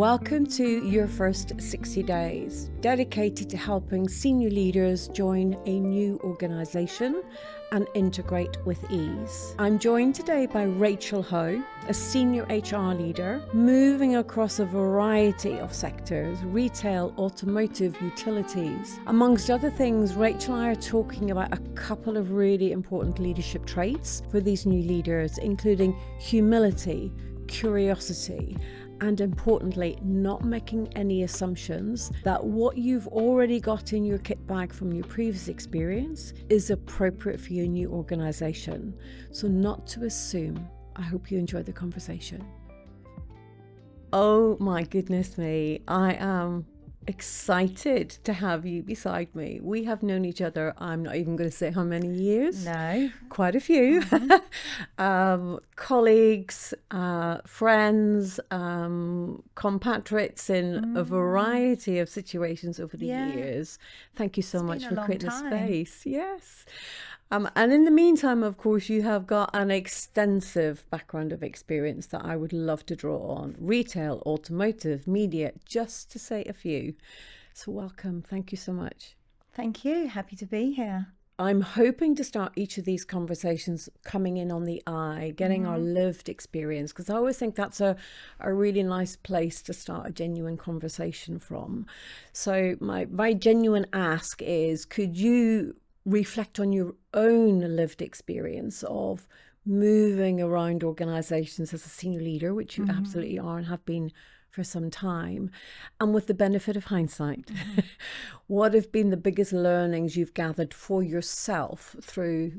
Welcome to your first 60 days, dedicated to helping senior leaders join a new organisation and integrate with ease. I'm joined today by Rachel Ho, a senior HR leader, moving across a variety of sectors: retail, automotive, utilities. Amongst other things, Rachel and I are talking about a couple of really important leadership traits for these new leaders, including humility, curiosity, and importantly, not making any assumptions that what you've already got in your kit bag from your previous experience is appropriate for your new organisation. So not to assume. I hope you enjoy the conversation. Oh my goodness me, I am excited to have you beside me. We have known each other, I'm not even going to say how many years. No. Quite a few. Colleagues, friends, compatriots in a variety of situations over the years. Thank you so much for creating a space. Yes. And in the meantime, of course, you have got an extensive background of experience that I would love to draw on. Retail, automotive, media, just to say a few. So welcome. Thank you so much. Thank you. Happy to be here. I'm hoping to start each of these conversations coming in on the eye, getting our lived experience, because I always think that's a really nice place to start a genuine conversation from. So my genuine ask is, could you reflect on your own lived experience of moving around organisations as a senior leader, which you absolutely are and have been for some time, and with the benefit of hindsight, what have been the biggest learnings you've gathered for yourself through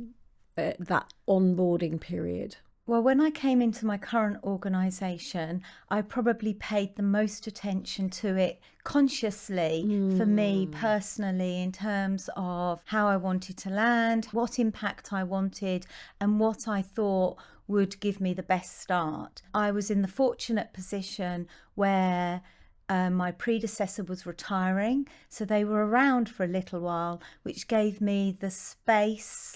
that onboarding period? Well, when I came into my current organisation, I probably paid the most attention to it consciously for me personally, in terms of how I wanted to land, what impact I wanted, and what I thought would give me the best start. I was in the fortunate position where my predecessor was retiring, so they were around for a little while, which gave me the space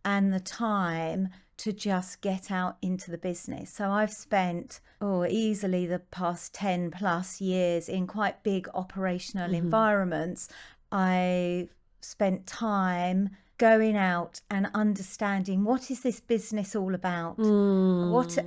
and the time to just get out into the business. So I've spent easily the past 10 plus years in quite big operational environments. I've spent time going out and understanding, what is this business all about?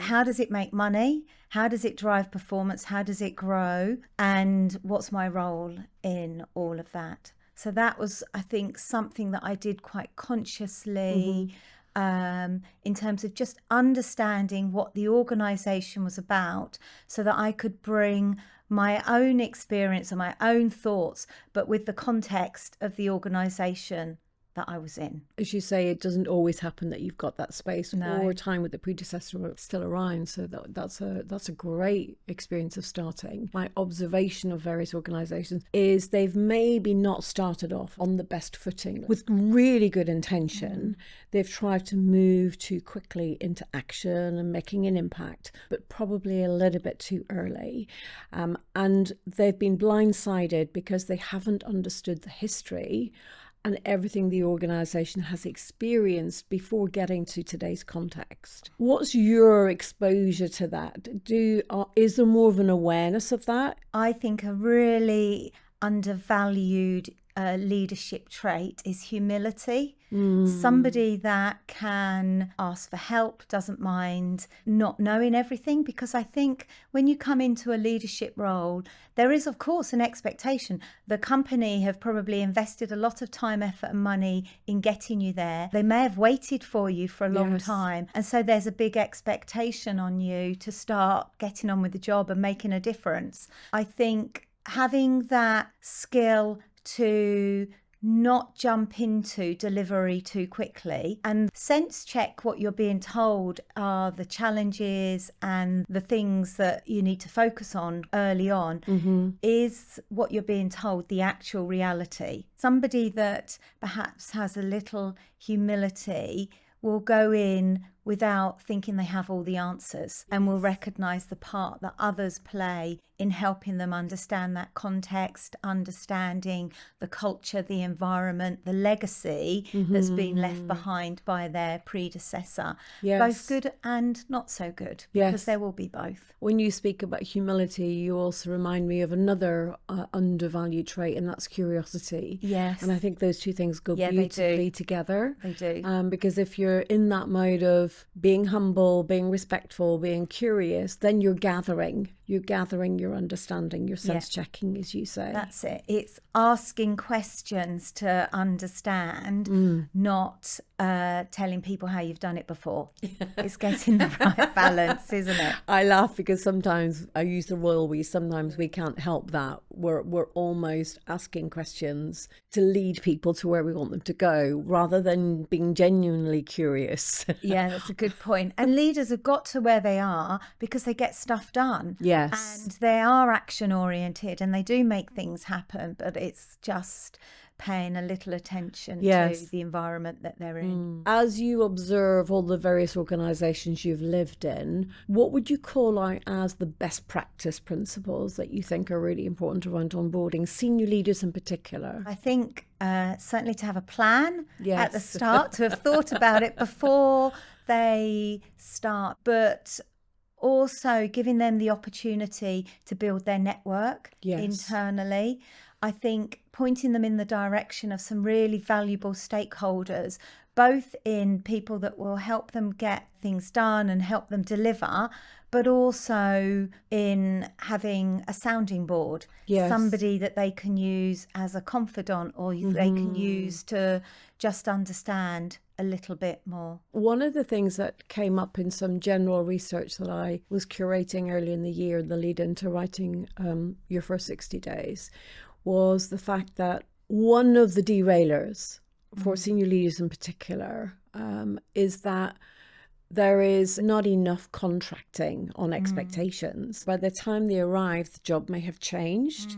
How does it make money? How does it drive performance? How does it grow? And what's my role in all of that? So that was, I think, something that I did quite consciously, in terms of just understanding what the organisation was about, so that I could bring my own experience and my own thoughts, but with the context of the organisation that I was in. As you say, it doesn't always happen that you've got that space No. or time with the predecessor still around. So that's a great experience of starting. My observation of various organisations is they've maybe not started off on the best footing. With really good intention, they've tried to move too quickly into action and making an impact, but probably a little bit too early. And they've been blindsided because they haven't understood the history and everything the organisation has experienced before getting to today's context. What's your exposure to that? Is there more of an awareness of that? I think a really undervalued leadership trait is humility. Somebody that can ask for help, doesn't mind not knowing everything, because I think when you come into a leadership role, there is of course an expectation. The company have probably invested a lot of time, effort and money in getting you there. They may have waited for you for a long time, and so there's a big expectation on you to start getting on with the job and making a difference. I think having that skill to not jump into delivery too quickly and sense check what you're being told are the challenges and the things that you need to focus on early on. Is what you're being told the actual reality? Somebody that perhaps has a little humility will go in without thinking they have all the answers, and will recognise the part that others play in helping them understand that context, understanding the culture, the environment, the legacy that's been left behind by their predecessor. Yes. Both good and not so good, because Yes. there will be both. When you speak about humility, you also remind me of another undervalued trait, and that's curiosity. Yes. And I think those two things go Yeah, they beautifully do. together. They do. Because if you're in that mode of being humble, being respectful, being curious, then you're gathering your understanding, your sense checking, as you say. That's it. It's asking questions to understand, not telling people how you've done it before. It's getting the right balance, isn't it? I laugh because sometimes I use the royal we. Sometimes we can't help that. We're almost asking questions to lead people to where we want them to go, rather than being genuinely curious. Yeah, that's a good point. And leaders have got to where they are because they get stuff done. Yes. And they are action oriented and they do make things happen, but it's just paying a little attention to the environment that they're in. As you observe all the various organisations you've lived in, what would you call out as the best practice principles that you think are really important around onboarding senior leaders in particular? I think certainly to have a plan Yes. at the start, to have thought about it before they start, but also giving them the opportunity to build their network internally. I think pointing them in the direction of some really valuable stakeholders, both in people that will help them get things done and help them deliver, but also in having a sounding board, somebody that they can use as a confidant, or they can use to just understand a little bit more. One of the things that came up in some general research that I was curating early in the year, the lead into writing Your First 60 Days, was the fact that one of the derailers for senior leaders in particular is that there is not enough contracting on expectations. By the time they arrive, the job may have changed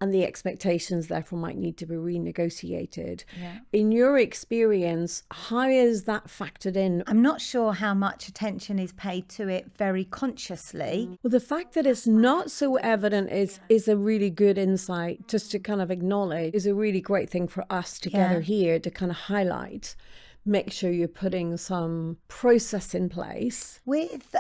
and the expectations therefore might need to be renegotiated. In your experience, how is that factored in? I'm not sure how much attention is paid to it very consciously. Well, the fact that it's not so evident is a really good insight, just to kind of acknowledge, is a really great thing for us together here to kind of highlight. Make sure you're putting some process in place. With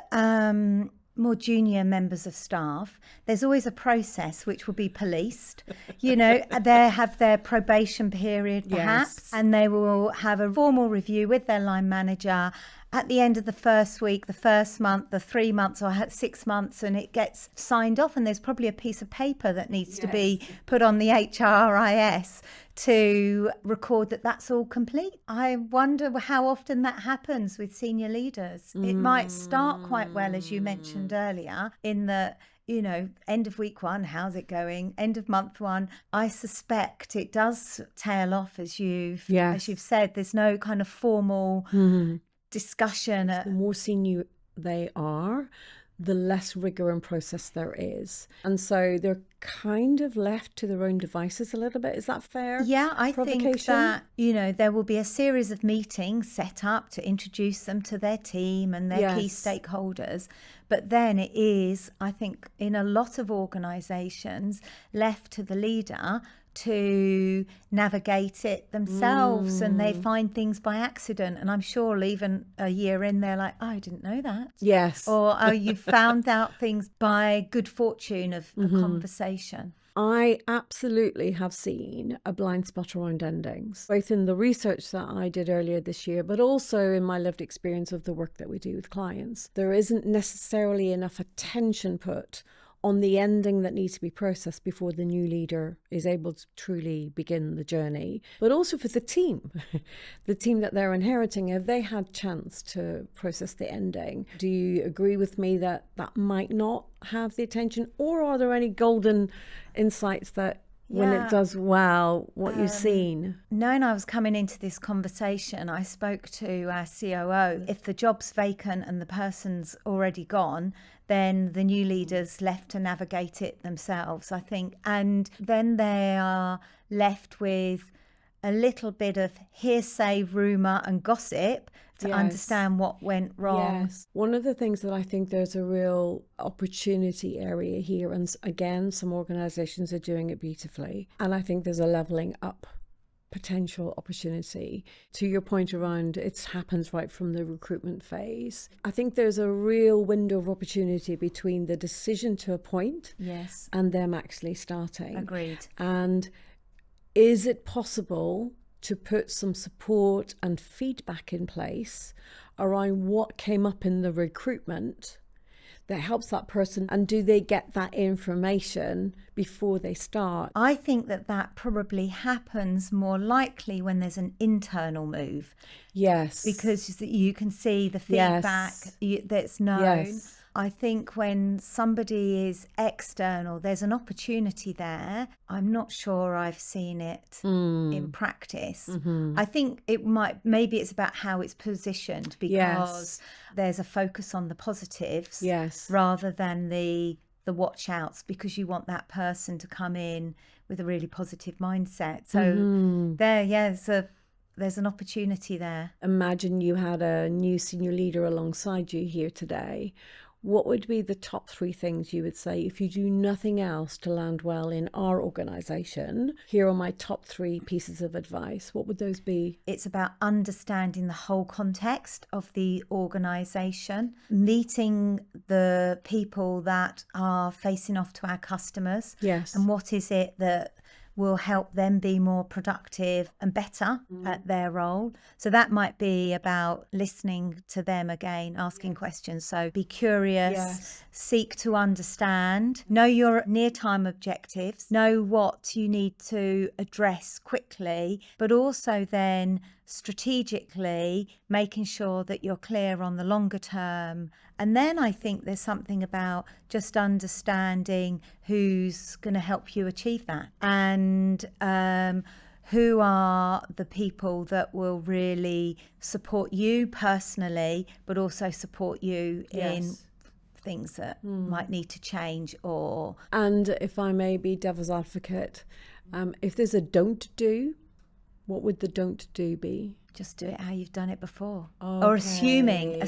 more junior members of staff, there's always a process which will be policed. You know, they have their probation period perhaps, and they will have a formal review with their line manager at the end of the first week, the first month, the 3 months or 6 months, and it gets signed off, and there's probably a piece of paper that needs to be put on the HRIS to record that that's all complete. I wonder how often that happens with senior leaders. It might start quite well, as you mentioned earlier, in the, you know, end of week one, how's it going? End of month one. I suspect it does tail off, as you've said. There's no kind of formal discussion. The more senior they are, the less rigor and process there is. And so they're kind of left to their own devices a little bit. Is that fair? Yeah, I think that, you know, there will be a series of meetings set up to introduce them to their team and their key stakeholders. But then it is, I think, in a lot of organisations, left to the leader to navigate it themselves, and they find things by accident. And I'm sure even a year in, they're like, oh, I didn't know that. Yes. Or, oh, you found out things by good fortune of a conversation. I absolutely have seen a blind spot around endings, both in the research that I did earlier this year, but also in my lived experience of the work that we do with clients. There isn't necessarily enough attention put on the ending that needs to be processed before the new leader is able to truly begin the journey. But also for the team that they're inheriting, have they had chance to process the ending? Do you agree with me that that might not have the attention, or are there any golden insights that when it does well, what you've seen? Knowing I was coming into this conversation, I spoke to our COO. If the job's vacant and the person's already gone, then the new leader's left to navigate it themselves, I think. And then they are left with a little bit of hearsay, rumour and gossip to Yes. understand what went wrong. Yes. One of the things that I think there's a real opportunity area here, and again, some organizations are doing it beautifully, and I think there's a leveling up potential opportunity. To your point around it happens right from the recruitment phase. I think there's a real window of opportunity between the decision to appoint Yes. and them actually starting. Agreed. And is it possible to put some support and feedback in place around what came up in the recruitment that helps that person, and do they get that information before they start? I think that probably happens more likely when there's an internal move. Yes. Because you can see the feedback that's known. Yes. I think when somebody is external, there's an opportunity there. I'm not sure I've seen it in practice. I think maybe it's about how it's positioned, because there's a focus on the positives rather than the watch outs, because you want that person to come in with a really positive mindset. So there's an opportunity there. Imagine you had a new senior leader alongside you here today. What would be the top 3 things you would say if you do nothing else to land well in our organisation? Here are my top 3 pieces of advice. What would those be? It's about understanding the whole context of the organisation, meeting the people that are facing off to our customers. Yes. And what is it that will help them be more productive and better at their role. So that might be about listening to them again, asking questions. So be curious, seek to understand, know your near-time objectives, know what you need to address quickly, but also then strategically making sure that you're clear on the longer term. And then I think there's something about just understanding who's going to help you achieve that, and who are the people that will really support you personally, but also support you in things that might need to change. And if I may be devil's advocate, if there's a don't do, what would the don't do be? Just do it how you've done it before. Okay, Or assuming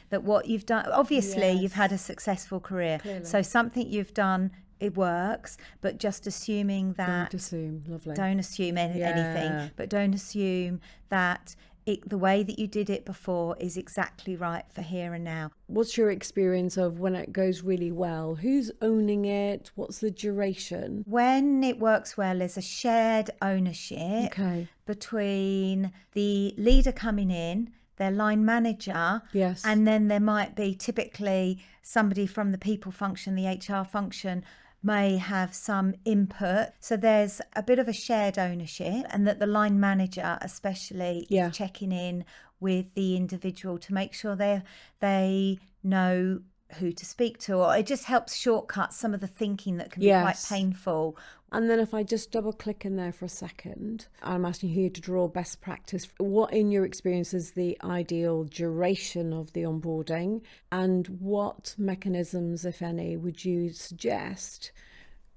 that what you've done, obviously you've had a successful career. Clearly. So something you've done, it works, but just assuming that... Don't assume, lovely. Don't assume anything, but don't assume that the way that you did it before is exactly right for here and now. What's your experience of when it goes really well? Who's owning it? What's the duration? When it works well, there's a shared ownership between the leader coming in, their line manager, and then there might be typically somebody from the people function, the HR function, may have some input. So there's a bit of a shared ownership, and that the line manager especially is checking in with the individual to make sure they know who to speak to, or it just helps shortcut some of the thinking that can be quite painful. And then if I just double click in there for a second, I'm asking you to draw best practice. What in your experience is the ideal duration of the onboarding, and what mechanisms, if any, would you suggest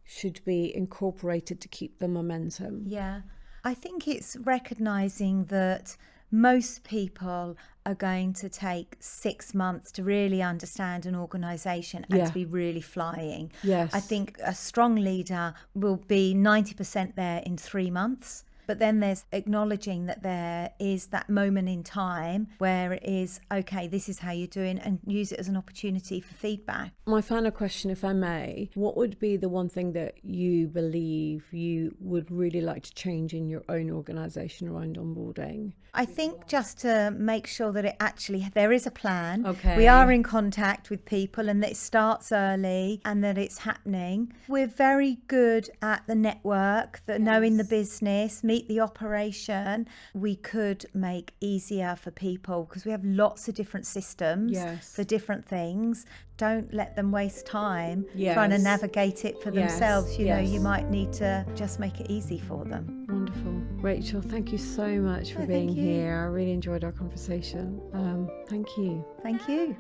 should be incorporated to keep the momentum? Yeah, I think it's recognising that most people are going to take 6 months to really understand an organisation and to be really flying. Yes. I think a strong leader will be 90% there in 3 months. But then there's acknowledging that there is that moment in time where it is, okay, this is how you're doing, and use it as an opportunity for feedback. My final question, if I may, what would be the one thing that you believe you would really like to change in your own organisation around onboarding? I think just to make sure that there is a plan. Okay. We are in contact with people, and that it starts early and that it's happening. We're very good at the network, knowing the business, meet the operation. We could make easier for people because we have lots of different systems for different things. Don't let them waste time trying to navigate it for themselves. You know, you might need to just make it easy for them. Wonderful. Rachel, thank you so much for being here. I really enjoyed our conversation. Thank you. Thank you.